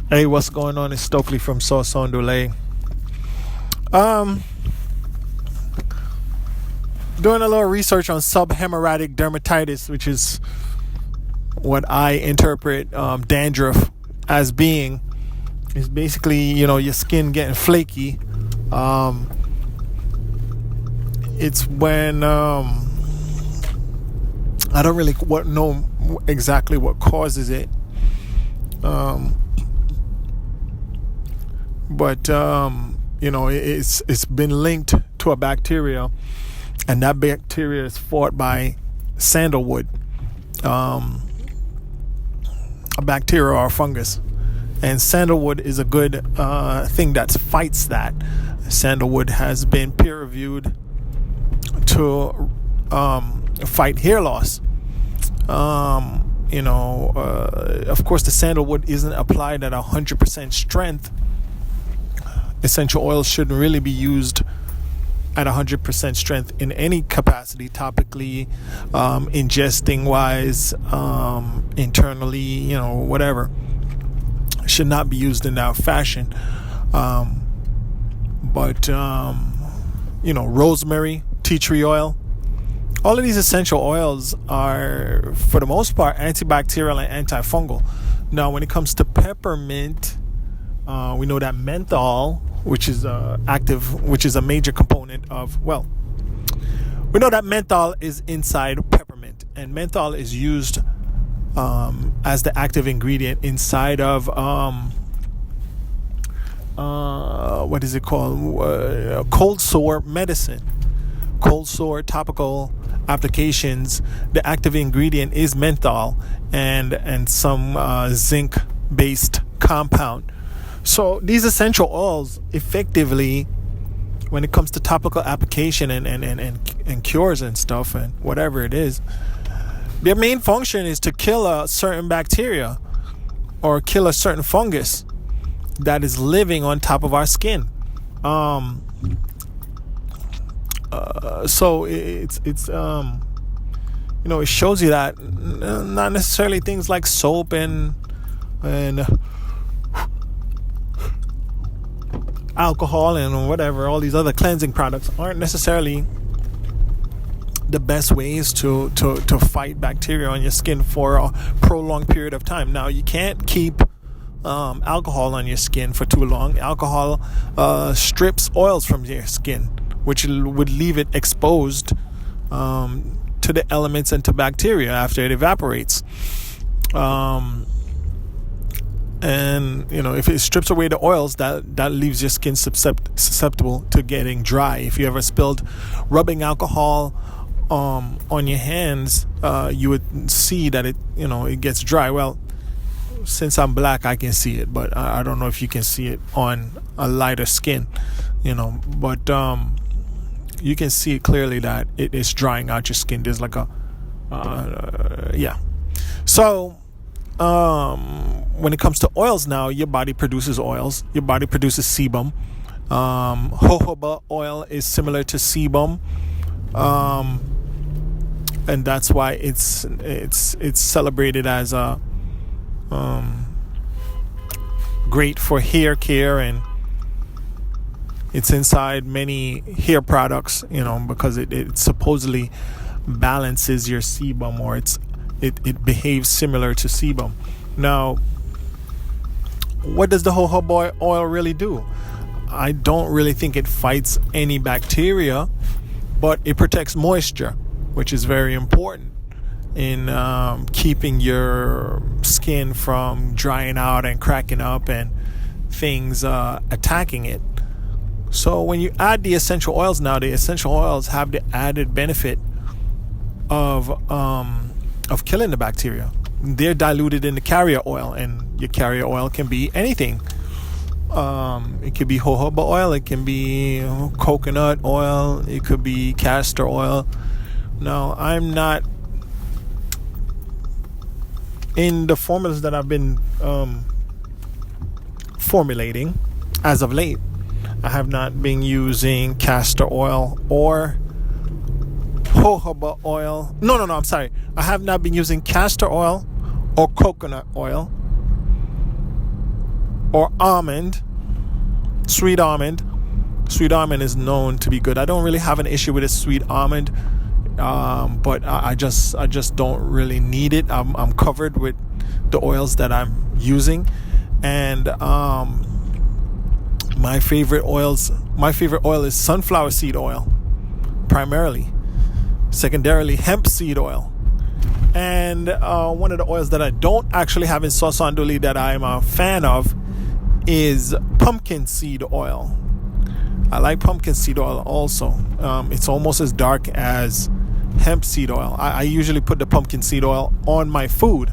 Hey, what's going on? It's Stokely from Sauce on Delay. Um, Doing a little research on subhemorrhagic dermatitis, which is what I interpret dandruff as being. It's basically, your skin getting flaky. It's when I don't really know exactly what causes it. But it's been linked to a bacteria, and that bacteria is fought by sandalwood, a bacteria or a fungus. And sandalwood is a good thing that fights that. Sandalwood has been peer reviewed to fight hair loss. Of course, the sandalwood isn't applied at 100% strength. Essential oils shouldn't really be used at 100% strength in any capacity, topically, ingesting wise, internally, whatever. Should not be used in that fashion. But rosemary, tea tree oil, all of these essential oils are, for the most part, antibacterial and antifungal. Now, when it comes to peppermint, we know that menthol, which is which is a major component of, we know that menthol is inside peppermint, and menthol is used as the active ingredient inside of what is it called? Cold sore medicine, cold sore topical applications. The active ingredient is menthol and some zinc based compound. So these essential oils, effectively, when it comes to topical application and cures and stuff and whatever it is, their main function is to kill a certain bacteria or kill a certain fungus that is living on top of our skin. So it shows you that not necessarily things like soap and alcohol and whatever, all these other cleansing products aren't necessarily the best ways to fight bacteria on your skin for a prolonged period of time. Now, you can't keep alcohol on your skin for too long. Alcohol strips oils from your skin, which would leave it exposed to the elements and to bacteria after it evaporates. And if it strips away the oils, that leaves your skin susceptible to getting dry. If you ever spilled rubbing alcohol on your hands, you would see that it gets dry. Well, since I'm black, I can see it, but I don't know if you can see it on a lighter skin, but you can see it clearly that it is drying out your skin. There's like So when it comes to oils now, your body produces oils. Your body produces sebum. Jojoba oil is similar to sebum. And that's why it's celebrated as a great for hair care, and it's inside many hair products, because it supposedly balances your sebum, or it behaves similar to sebum. Now, what does the jojoba oil really do? I don't really think it fights any bacteria, but it protects moisture, which is very important in keeping your skin from drying out and cracking up and things attacking it. So when you add the essential oils now, the essential oils have the added benefit of killing the bacteria. They're diluted in the carrier oil, and your carrier oil can be anything. It could be jojoba oil, it can be coconut oil, it could be castor oil. Now, I'm not in the formulas that I've been formulating as of late. I have not been using castor oil or jojoba oil. No, I'm sorry. I have not been using castor oil or coconut oil. or almond, sweet almond. Sweet almond is known to be good. I don't really have an issue with a sweet almond, but I just don't really need it. I'm covered with the oils that I'm using, and my favorite oil is sunflower seed oil, primarily. Secondarily, hemp seed oil. And one of the oils that I don't actually have in sauce andouille that I'm a fan of is pumpkin seed oil. I like pumpkin seed oil also. It's almost as dark as hemp seed oil. I usually put the pumpkin seed oil on my food.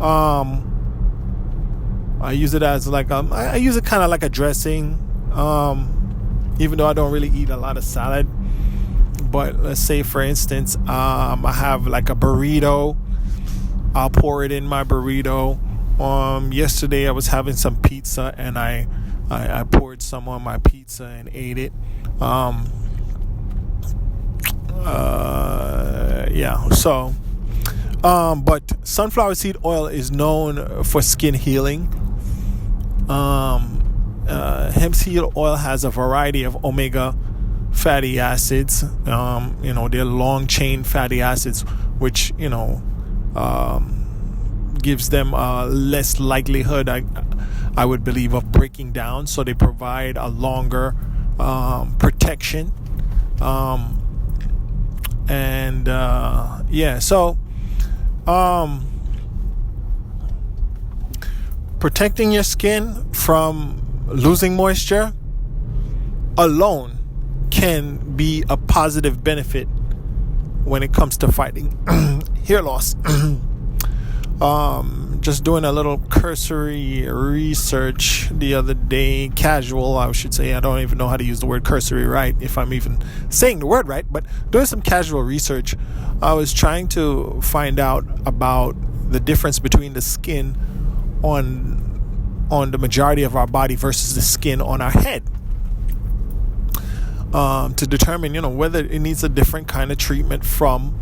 I use it as I use it kind of like a dressing, even though I don't really eat a lot of salad. But let's say, for instance, I have like a burrito. I'll pour it in my burrito. Yesterday I was having some pizza, and I poured some on my pizza and ate it. So but sunflower seed oil is known for skin healing. Hemp seed oil has a variety of omega fatty acids. They're long chain fatty acids, which gives them less likelihood, I would believe, of breaking down. So they provide a longer protection. Protecting your skin from losing moisture alone can be a positive benefit when it comes to fighting hair loss. Just doing a little cursory research the other day, casual, I should say. I don't even know how to use the word cursory right, if I'm even saying the word right, but doing some casual research, I was trying to find out about the difference between the skin on the majority of our body versus the skin on our head, to determine, whether it needs a different kind of treatment from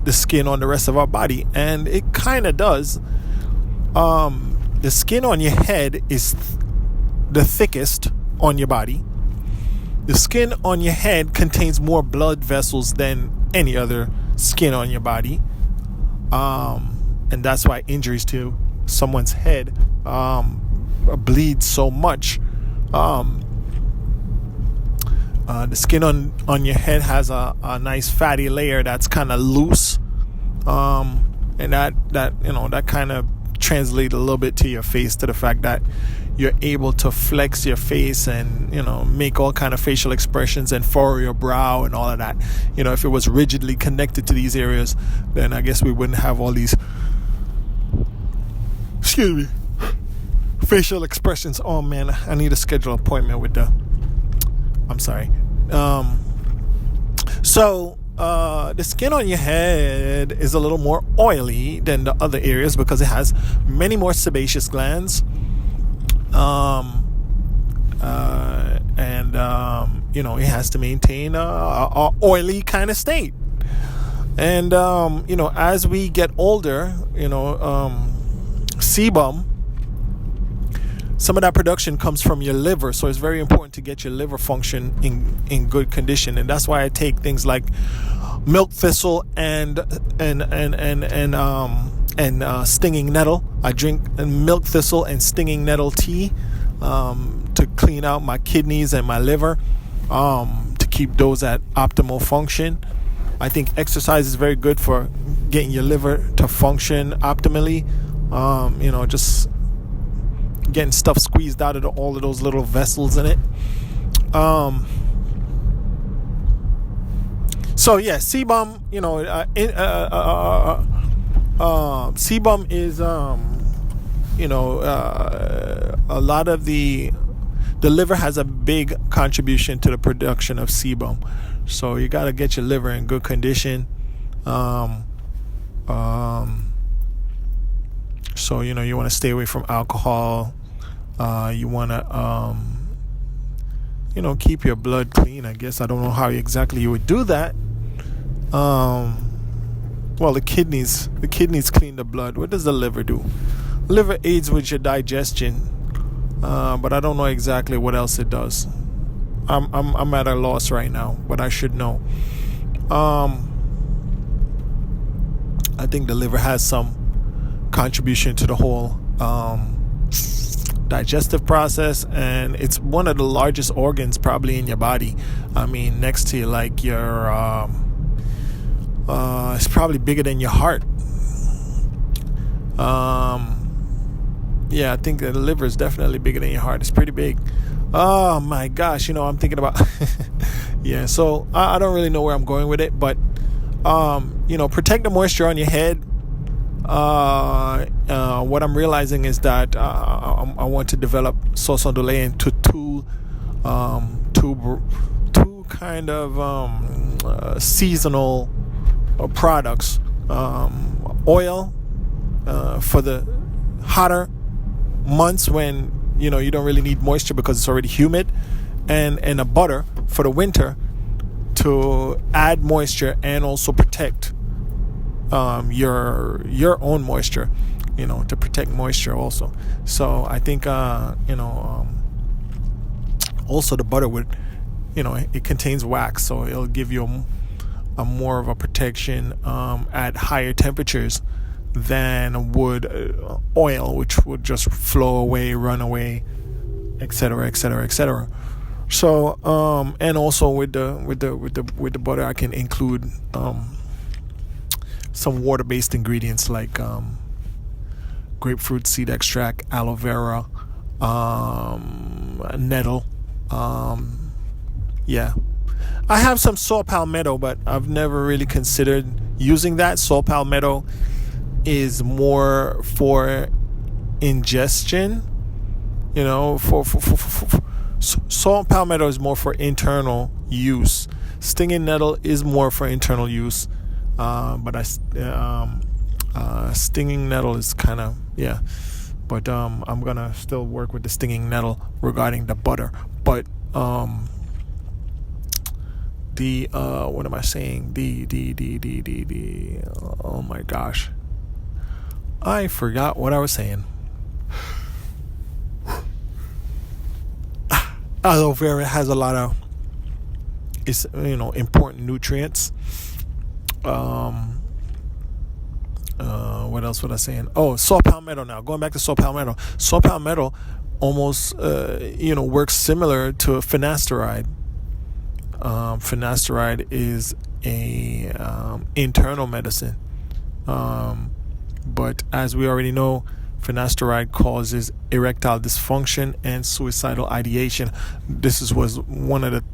the skin on the rest of our body. And it kind of does. The skin on your head is the thickest on your body. The skin on your head contains more blood vessels than any other skin on your body. And that's why injuries to someone's head bleed so much. The skin on your head has a nice fatty layer that's kind of loose, and that kind of translates a little bit to your face, to the fact that you're able to flex your face and make all kind of facial expressions and furrow your brow and all of that. If it was rigidly connected to these areas, then I guess we wouldn't have all these facial expressions. Oh man, I need to schedule an appointment with I'm sorry. The skin on your head is a little more oily than the other areas because it has many more sebaceous glands. It has to maintain a oily kind of state. And, as we get older, sebum, some of that production comes from your liver, so it's very important to get your liver function in good condition, and that's why I take things like milk thistle and stinging nettle. I drink milk thistle and stinging nettle tea to clean out my kidneys and my liver, to keep those at optimal function. I think exercise is very good for getting your liver to function optimally. Just getting stuff squeezed out of all of those little vessels in it. Sebum, sebum is a lot of the liver has a big contribution to the production of sebum, so you got to get your liver in good condition. So you want to stay away from alcohol. You want to keep your blood clean. I guess I don't know how exactly you would do that. The kidneys clean the blood. What does the liver do? Liver aids with your digestion. but I don't know exactly what else it does. I'm at a loss right now, but I should know. I think the liver has some contribution to the whole digestive process, and it's one of the largest organs probably in your body. I mean, next to like your it's probably bigger than your heart. Yeah, I think that the liver is definitely bigger than your heart. It's pretty big. Oh my gosh, I'm thinking about yeah, so I don't really know where I'm going with it, but protect the moisture on your head. What I'm realizing is that I want to develop sauce ondulé into two kind of seasonal products. Oil for the hotter months when you don't really need moisture because it's already humid, and a butter for the winter to add moisture and also protect your own moisture, to protect moisture also. So I think also the butter would, it contains wax, so it'll give you a more of a protection at higher temperatures than would oil, which would just flow away, run away, etc., etc., etc. So and also with the butter, I can include some water-based ingredients like grapefruit seed extract, aloe vera, nettle. Yeah, I have some saw palmetto, but I've never really considered using that. Saw palmetto is more for ingestion, for saw palmetto is more for internal use. Stinging nettle is more for internal use, but stinging nettle is kind of, yeah. But I'm gonna still work with the stinging nettle regarding the butter. But the what am I saying? The oh my gosh, I forgot what I was saying. Aloe vera has a lot of important nutrients. What else was I saying? Oh, saw palmetto. Now going back to saw palmetto. Saw palmetto almost works similar to finasteride. Finasteride is a internal medicine, but as we already know, finasteride causes erectile dysfunction and suicidal ideation. This was one of the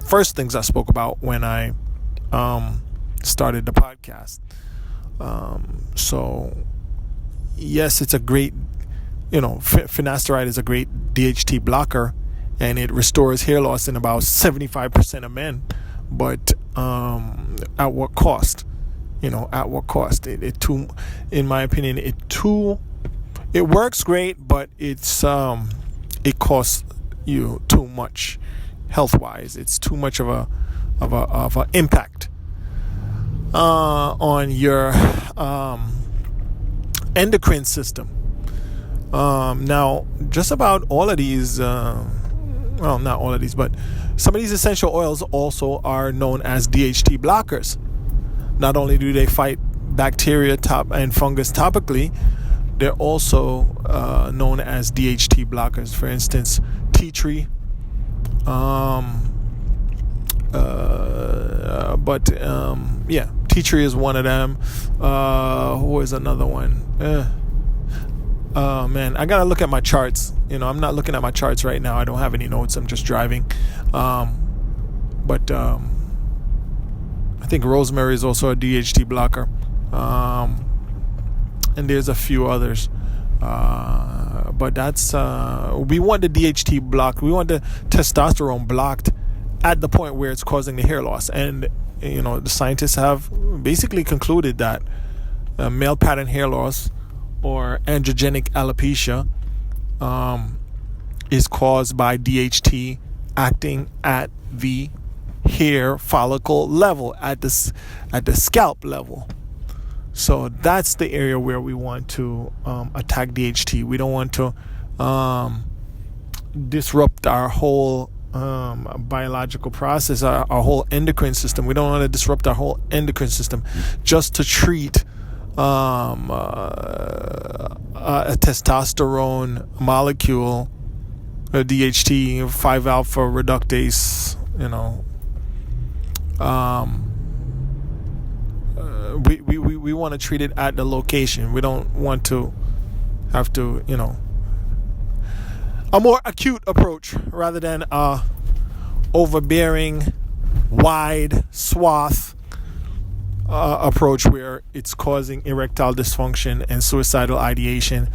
first things I spoke about when I started the podcast. So yes, it's a great, finasteride is a great DHT blocker, and it restores hair loss in about 75% of men. But at what cost? At what cost? It too, in my opinion, it works great, but it costs you too much health-wise. It's too much of a impact on your endocrine system. Now, just about all of these, well, not all of these, but some of these essential oils also are known as DHT blockers. Not only do they fight bacteria and fungus topically, they're also known as DHT blockers. For instance, tea tree. Tea tree is one of them. Who is another one? Man, I gotta look at my charts. I'm not looking at my charts right now. I don't have any notes. I'm just driving. But I think rosemary is also a DHT blocker. And there's a few others. But that's we want the DHT blocked. We want the testosterone blocked at the point where it's causing the hair loss. And the scientists have basically concluded that male pattern hair loss, or androgenic alopecia, is caused by DHT acting at the hair follicle level, at the scalp level. So that's the area where we want to attack DHT. We don't want to disrupt our whole biological process, our whole endocrine system. We don't want to disrupt our whole endocrine system just to treat a testosterone molecule, a DHT, 5-alpha reductase. We want to treat it at the location. We don't want to have to, a more acute approach rather than a overbearing, wide swath approach where it's causing erectile dysfunction and suicidal ideation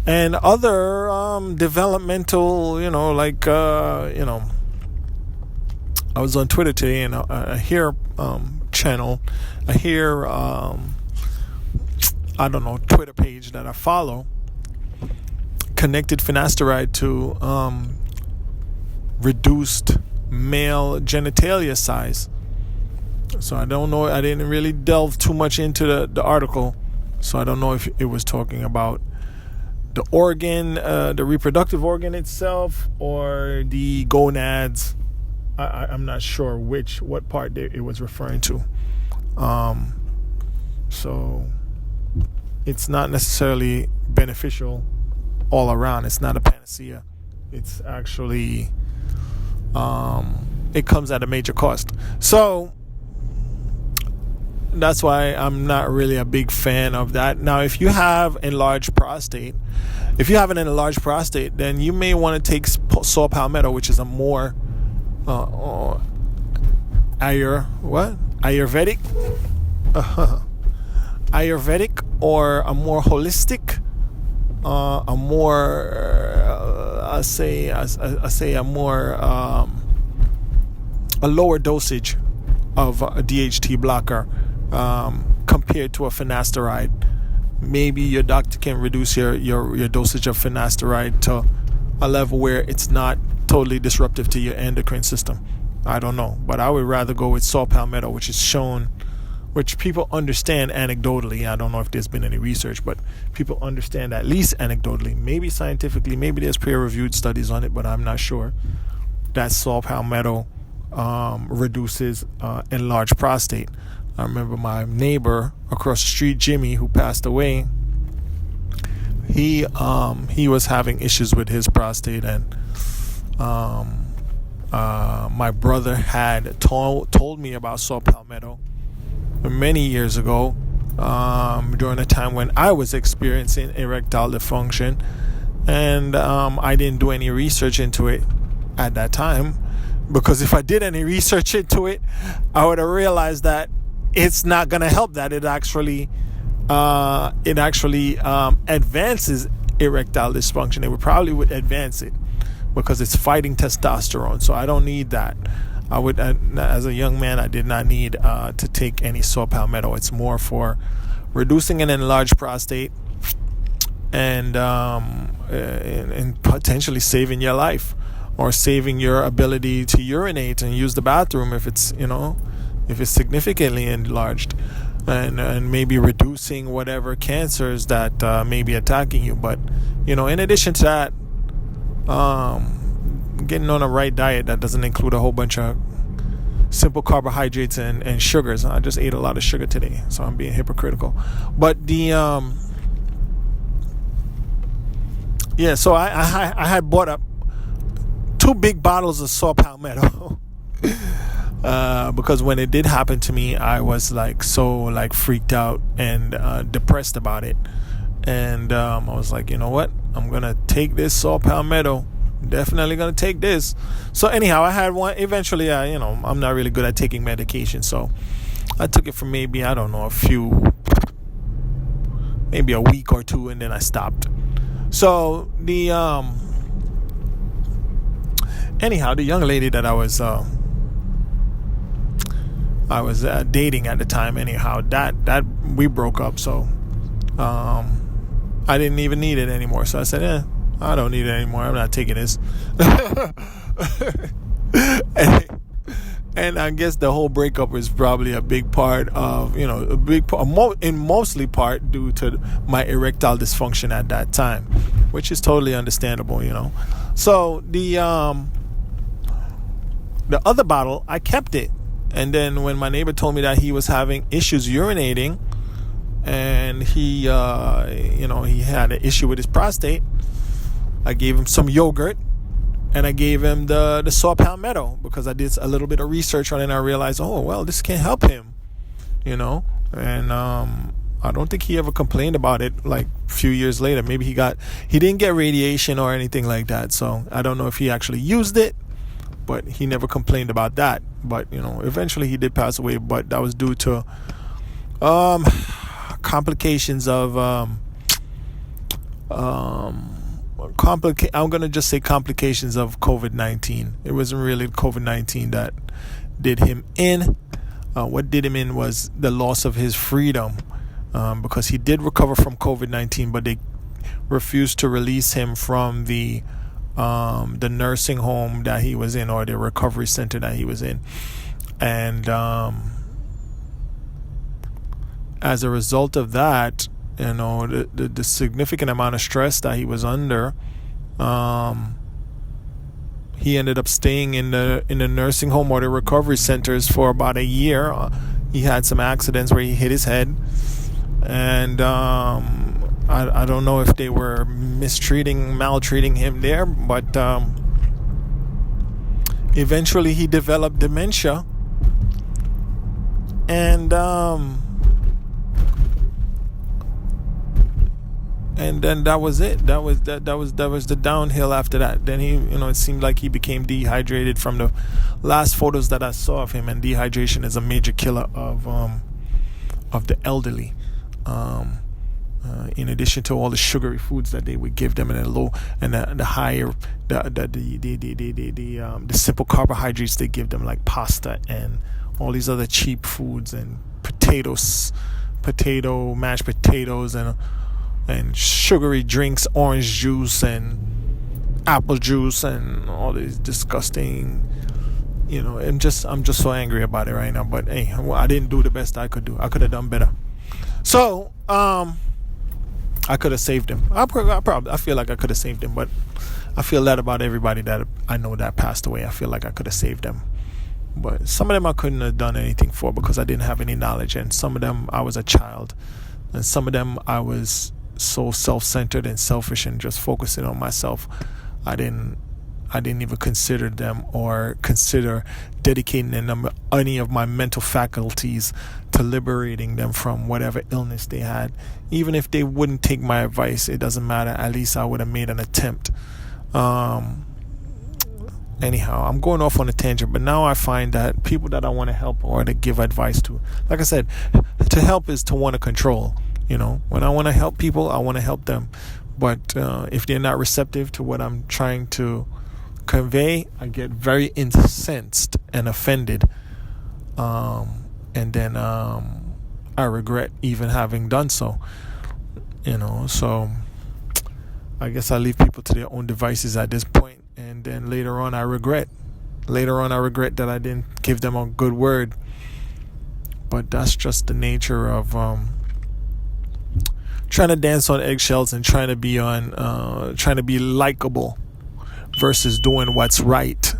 and other developmental, I was on Twitter today and a hair channel, Twitter page that I follow connected finasteride to reduced male genitalia size. So I don't know. I didn't really delve too much into the article, so I don't know if it was talking about the organ, the reproductive organ itself, or the gonads. I'm not sure what part it was referring to. So it's not necessarily beneficial all around. It's not a panacea. It's actually it comes at a major cost. So that's why I'm not really a big fan of that. Now, if you have an enlarged prostate, then you may want to take saw palmetto, which is a more Ayurvedic or a more holistic, a lower dosage of a DHT blocker compared to a finasteride. Maybe your doctor can reduce your dosage of finasteride to a level where it's not totally disruptive to your endocrine system. I don't know, but I would rather go with saw palmetto, which is shown, which people understand anecdotally. I don't know if there's been any research, but people understand at least anecdotally, maybe scientifically, maybe there's peer-reviewed studies on it, but I'm not sure, that saw palmetto reduces enlarged prostate. I remember my neighbor across the street, Jimmy, who passed away. He was having issues with his prostate, and my brother had told me about saw palmetto many years ago, during a time when I was experiencing erectile dysfunction, and I didn't do any research into it at that time, because if I did any research into it, I would have realized that it's not going to help that. It actually advances erectile dysfunction. It probably would advance it because it's fighting testosterone. So I don't need that. As a young man, I did not need to take any saw palmetto. It's more for reducing an enlarged prostate and potentially saving your life, or saving your ability to urinate and use the bathroom if it's significantly enlarged, and maybe reducing whatever cancers that may be attacking you. But in addition to that, getting on a right diet that doesn't include a whole bunch of simple carbohydrates and sugars. I just ate a lot of sugar today, so I'm being hypocritical. But so I had bought up 2 big bottles of saw palmetto. Because when it did happen to me, I was so freaked out and depressed about it, and I was like, you know what, I'm gonna take this saw palmetto, definitely gonna take this. So anyhow, I had one. Eventually, I'm not really good at taking medication, so I took it for maybe, I don't know, maybe a week or 2, and then I stopped. So the young lady that I was dating at the time, anyhow, that we broke up, so I didn't even need it anymore. So I said, I don't need it anymore. I'm not taking this. and I guess the whole breakup was probably a big part of, mostly part due to my erectile dysfunction at that time. which is totally understandable, So the other bottle, I kept it. And then when my neighbor told me that he was having issues urinating, and he had an issue with his prostate, I gave him some yogurt, and I gave him the saw palmetto, because I did a little bit of research on it, and I realized, oh, well, this can help him, And I don't think he ever complained about it, like, a few years later. Maybe he didn't get radiation or anything like that, so I don't know if he actually used it, but he never complained about that. But, eventually he did pass away, but that was due to complications of I'm gonna just say complications of COVID-19. It wasn't really COVID-19 that did him in. What did him in was the loss of his freedom, because he did recover from COVID-19, but they refused to release him from the nursing home that he was in, or the recovery center that he was in. And as a result of that, the significant amount of stress that he was under, he ended up staying in the nursing home or the recovery centers for about a year. He had some accidents where he hit his head, and I don't know if they were maltreating him there, but eventually he developed dementia, and then that was it. That was the downhill after that. Then he, it seemed like he became dehydrated from the last photos that I saw of him, and dehydration is a major killer of the elderly. In addition to all the sugary foods that they would give them, and the simple carbohydrates they give them, like pasta and all these other cheap foods, and mashed potatoes, and sugary drinks, orange juice and apple juice, and all these disgusting, I'm just so angry about it right now. But hey, I didn't do the best I could do. I could have done better. So I could have saved him. I feel like I could have saved him, but I feel that about everybody that I know that passed away. I feel like I could have saved them. But some of them I couldn't have done anything for, because I didn't have any knowledge, and some of them I was a child, and some of them I was so self-centered and selfish and just focusing on myself. I didn't even consider them, or consider dedicating them any of my mental faculties to liberating them from whatever illness they had. Even if they wouldn't take my advice, it doesn't matter. At least I would have made an attempt. Anyhow, I'm going off on a tangent, but now I find that people that I want to help or to give advice to, like I said, to help is to want to control. When I want to help people, I want to help them. But if they're not receptive to what I'm trying to convey, I get very incensed and offended. And then I regret even having done so. So I guess I leave people to their own devices at this point. And then later on I regret that I didn't give them a good word. But that's just the nature of trying to dance on eggshells and trying to be likable versus doing what's right.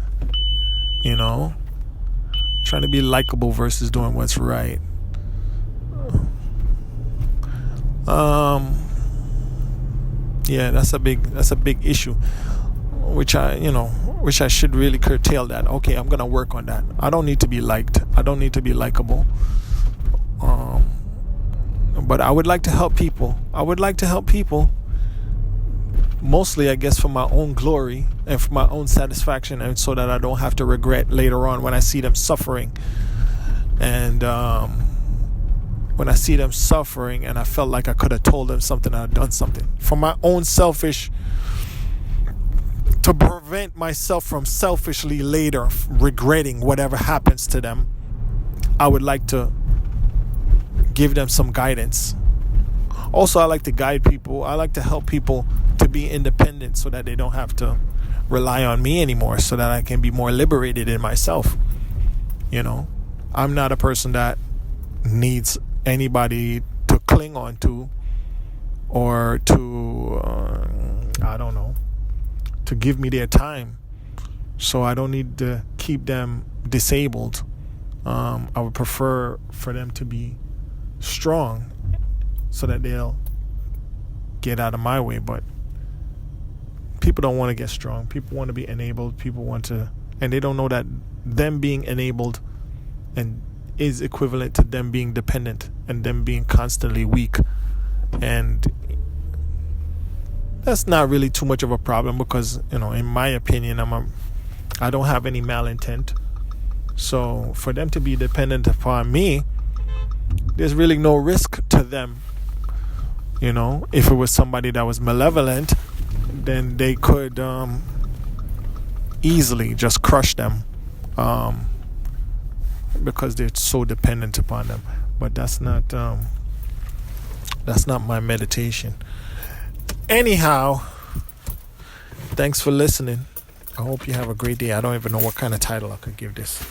Trying to be likable versus doing what's right. Yeah, that's a big issue, which I should really curtail that. Okay, I'm gonna work on that. I don't need to be liked. I don't need to be likable. But I would like to help people. Mostly, I guess, for my own glory and for my own satisfaction, and so that I don't have to regret later on when I see them suffering. And when I see them suffering and I felt like I could have told them something, I'd done something. For my own selfish, to prevent myself from selfishly later regretting whatever happens to them, I would like to give them some guidance. Also, I like to guide people. I like to help people to be independent so that they don't have to rely on me anymore, so that I can be more liberated in myself. I'm not a person that needs anybody to cling on to, or to I don't know, to give me their time, so I don't need to keep them disabled. I would prefer for them to be strong so that they'll get out of my way. But people don't want to get strong. People want to be enabled. People want to, and they don't know that them being enabled and is equivalent to them being dependent and them being constantly weak. And that's not really too much of a problem because, in my opinion, I don't have any malintent. So for them to be dependent upon me, there's really no risk to them. If it was somebody that was malevolent, then they could easily just crush them because they're so dependent upon them. But that's not my meditation. Anyhow, thanks for listening. I hope you have a great day. I don't even know what kind of title I could give this.